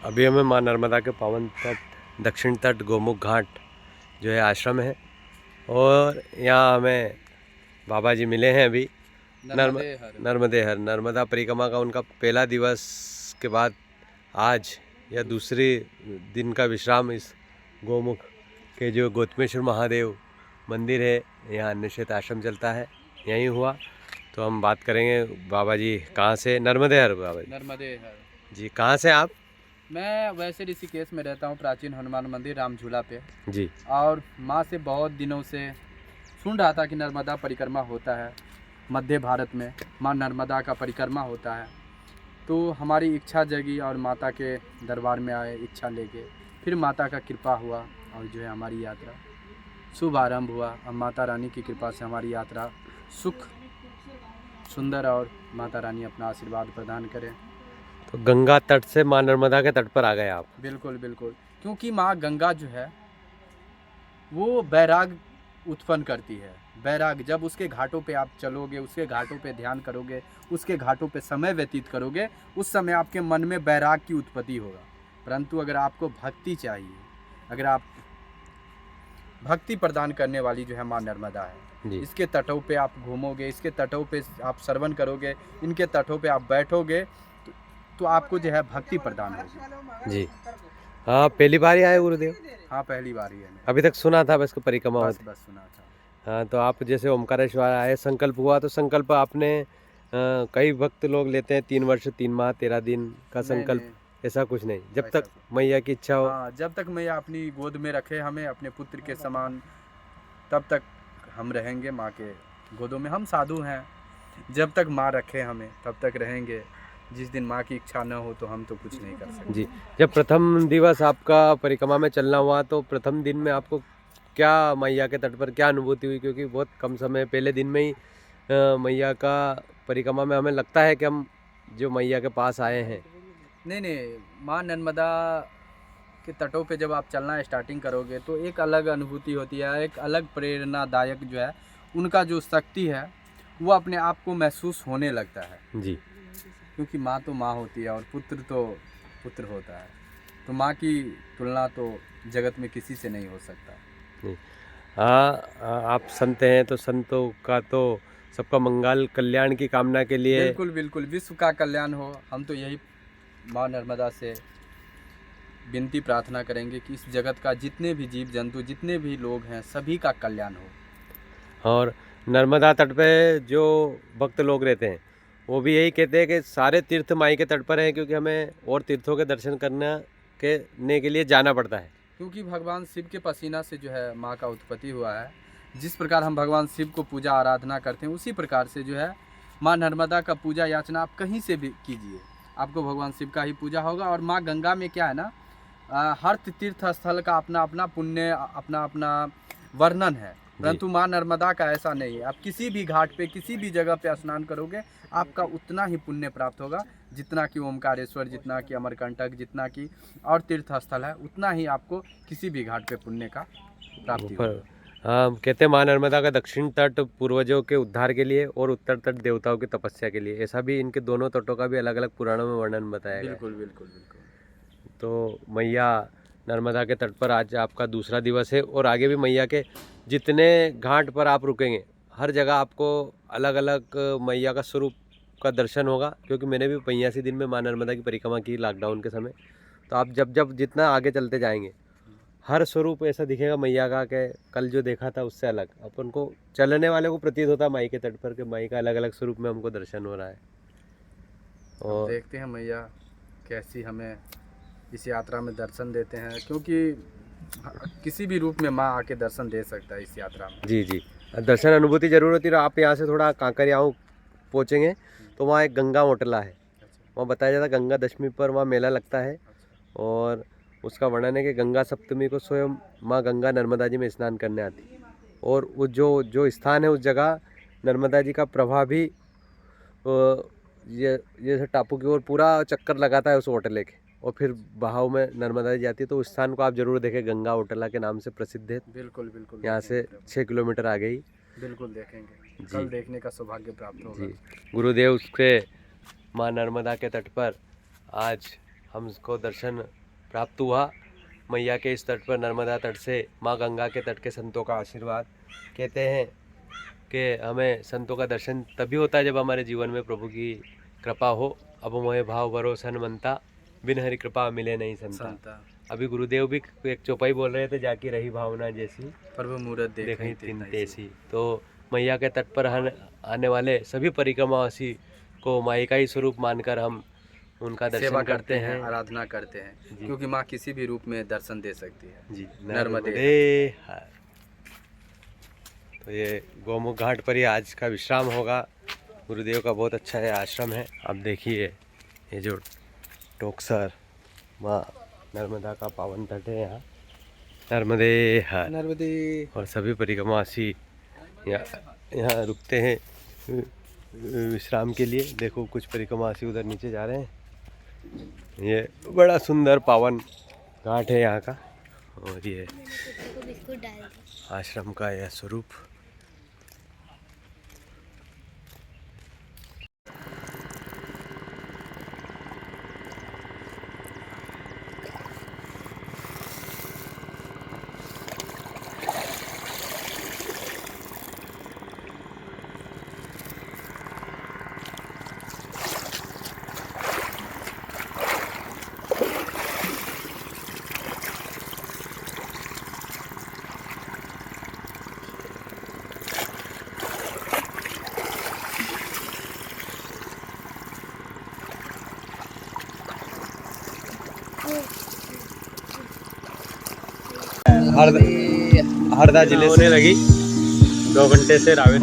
अभी हमें माँ नर्मदा के पावन तट दक्षिण तट गोमुख घाट जो है आश्रम है, और यहाँ हमें बाबा जी मिले हैं अभी। नर्मदा परिक्रमा का उनका पहला दिवस के बाद आज या दूसरे दिन का विश्राम इस गोमुख के जो गौतमेश्वर महादेव मंदिर है, यहाँ निश्चित आश्रम चलता है, यहीं हुआ। तो हम बात करेंगे बाबा जी कहाँ से, नर्मदेहर बाबा जी। नर्मदेहर जी, कहाँ से आप? मैं वैसे ऋषिकेश में रहता हूँ, प्राचीन हनुमान मंदिर राम झूला पे जी। और माँ से बहुत दिनों से सुन रहा था कि नर्मदा परिक्रमा होता है मध्य भारत में, माँ नर्मदा का परिक्रमा होता है। तो हमारी इच्छा जगी और माता के दरबार में आए इच्छा लेके, फिर माता का कृपा हुआ और जो है हमारी यात्रा शुभ आरंभ हुआ। अब माता रानी की कृपा से हमारी यात्रा सुख सुंदर और माता रानी अपना आशीर्वाद प्रदान करें। तो गंगा तट से माँ नर्मदा के तट पर आ गए आप? बिल्कुल बिल्कुल, क्योंकि माँ गंगा जो है वो बैराग उत्पन्न करती है। बैराग, जब उसके घाटों पे आप चलोगे, उसके घाटों पे ध्यान करोगे, उसके घाटों पे समय व्यतीत करोगे, उस समय आपके मन में बैराग की उत्पत्ति होगा। परंतु अगर आपको भक्ति चाहिए, अगर आप भक्ति प्रदान करने वाली जो है माँ नर्मदा है, इसके तटों पे आप घूमोगे, इसके तटों पे आप श्रवण करोगे, इनके तटों पे आप बैठोगे तो आपको जो है भक्ति प्रदान होगी। जी हाँ, पहली बार ही आए गुरुदेव? हाँ, पहली बार ही है। अभी तक सुना था बस परिक्रमा होती? बस सुना था। हाँ, तो आप जैसे ओमकारेश्वर आए, संकल्प हुआ, तो संकल्प आपने कई भक्त लोग लेते हैं 3 वर्ष 3 माह 13 दिन का संकल्प, ऐसा कुछ नहीं, जब तक मैया की इच्छा हो। हाँ, जब तक मैया अपनी गोद में रखे हमें अपने पुत्र के समान, तब तक हम रहेंगे माँ के गोदों में। हम साधु हैं, जब तक माँ रखे हमें तब तक रहेंगे। जिस दिन माँ की इच्छा न हो तो हम तो कुछ नहीं कर सकते। जी, जब प्रथम दिवस आपका परिक्रमा में चलना हुआ, तो प्रथम दिन में आपको क्या मैया के तट पर क्या अनुभूति हुई? क्योंकि बहुत कम समय, पहले दिन में ही मैया का परिक्रमा में हमें लगता है कि हम जो मैया के पास आए हैं। नहीं, माँ नर्मदा के तटों पे जब आप चलना स्टार्टिंग करोगे तो एक अलग अनुभूति होती है, एक अलग प्रेरणादायक जो है उनका जो शक्ति है वो अपने आप को महसूस होने लगता है। जी, क्योंकि माँ तो माँ होती है और पुत्र तो पुत्र होता है, तो माँ की तुलना तो जगत में किसी से नहीं हो सकता। नहीं, हाँ, आप संत हैं तो संतों का तो सबका मंगल कल्याण की कामना के लिए। बिल्कुल बिल्कुल, विश्व का कल्याण हो। हम तो यही माँ नर्मदा से विनती प्रार्थना करेंगे कि इस जगत का जितने भी जीव जंतु, जितने भी लोग हैं, सभी का कल्याण हो। और नर्मदा तट पे जो भक्त लोग रहते हैं वो भी यही कहते हैं कि सारे तीर्थ माई के तट पर हैं, क्योंकि हमें और तीर्थों के दर्शन करने के लिए जाना पड़ता है। क्योंकि भगवान शिव के पसीना से जो है माँ का उत्पत्ति हुआ है। जिस प्रकार हम भगवान शिव को पूजा आराधना करते हैं, उसी प्रकार से जो है माँ नर्मदा का पूजा याचना आप कहीं से भी कीजिए, आपको भगवान शिव का ही पूजा होगा। और माँ गंगा में क्या है ना, हर तीर्थ स्थल का अपना अपना पुण्य, अपना अपना वर्णन है, परंतु माँ नर्मदा का ऐसा नहीं है। आप किसी भी घाट पे, किसी भी जगह पे स्नान करोगे, आपका उतना ही पुण्य प्राप्त होगा जितना कि ओमकारेश्वर, जितना कि अमरकंटक, जितना कि और तीर्थ स्थल है, उतना ही आपको किसी भी घाट पे पुण्य का प्राप्ति होगा। हाँ, कहते हैं माँ नर्मदा का दक्षिण तट पूर्वजों के उद्धार के लिए और उत्तर तट देवताओं की तपस्या के लिए, ऐसा भी इनके दोनों तटों का भी अलग अलग पुराणों में वर्णन बताया गया है। बिल्कुल बिल्कुल बिल्कुल। तो मैया नर्मदा के तट पर आज आपका दूसरा दिवस है, और आगे भी मैया के जितने घाट पर आप रुकेंगे, हर जगह आपको अलग अलग मैया का स्वरूप का दर्शन होगा। क्योंकि मैंने भी 85 दिन में माँ नर्मदा की परिक्रमा की लॉकडाउन के समय। तो आप जब जितना आगे चलते जाएंगे, हर स्वरूप ऐसा दिखेगा मैया का कि कल जो देखा था उससे अलग। अपन को चलने वाले को प्रतीत होता है माई के तट पर कि माई का अलग अलग स्वरूप में हमको दर्शन हो रहा है। और देखते हैं मैया कैसी हमें इस यात्रा में दर्शन देते हैं, क्योंकि किसी भी रूप में माँ आके दर्शन दे सकता है इस यात्रा में। जी जी, दर्शन अनुभूति जरूर होती है। आप यहाँ से थोड़ा कांकरियाओं पहुँचेंगे तो वहाँ एक गंगा होटला है, वहाँ बताया जाता है गंगा दशमी पर वहाँ मेला लगता है, और उसका वर्णन है कि गंगा सप्तमी को स्वयं माँ गंगा नर्मदा जी में स्नान करने आती, और वो जो स्थान है उस जगह नर्मदा जी का प्रवाह भी ये टापू की ओर पूरा चक्कर लगाता है उस होटले के, और फिर बहाव में नर्मदा जी जाती है। तो उस स्थान को आप जरूर देखें, गंगा होटला के नाम से प्रसिद्ध है। बिल्कुल बिल्कुल, यहाँ से 6 किलोमीटर आगे ही। बिल्कुल देखेंगे, कल देखने का सौभाग्य प्राप्त होगा। जी, गुरुदेव उसके माँ नर्मदा के तट पर आज हमको दर्शन प्राप्त हुआ। मैया के इस तट पर, नर्मदा तट से, माँ गंगा के तट के संतों का आशीर्वाद। कहते हैं कि हमें संतों का दर्शन तभी होता है जब हमारे जीवन में प्रभु की कृपा हो। अब मोहे भाव भरोसा न मनता, बिन हरि कृपा मिले नहीं संता। अभी गुरुदेव भी एक चौपाई बोल रहे थे, जाकी रही भावना जैसी प्रभु मूरत देखई देखई तिन तैसी। तेसी। तो मैया के तट पर आने वाले सभी परिक्रमावासी को माई का ही स्वरूप मानकर हम उनका सेवा दर्शन करते हैं, आराधना करते हैं, जी। क्योंकि माँ किसी भी रूप में दर्शन दे सकती है। जी। नर्मदे हर। तो ये गौमुख घाट पर ही आज का विश्राम होगा। गुरुदेव का बहुत अच्छा है आश्रम है। आप देखिए ये जो टोकसर माँ नर्मदा का पावन तट है, यहाँ नर्मदे हर। नर्मदे। और सभी परिक्रमावासी यहाँ रुकते हैं विश्राम के लिए। देखो कुछ परिक्रमावासी उधर नीचे जा रहे हैं। ये बड़ा सुंदर पावन घाट है यहाँ का, और ये आश्रम का यह स्वरूप। हरदा जिले से लगी 2 घंटे से रावेर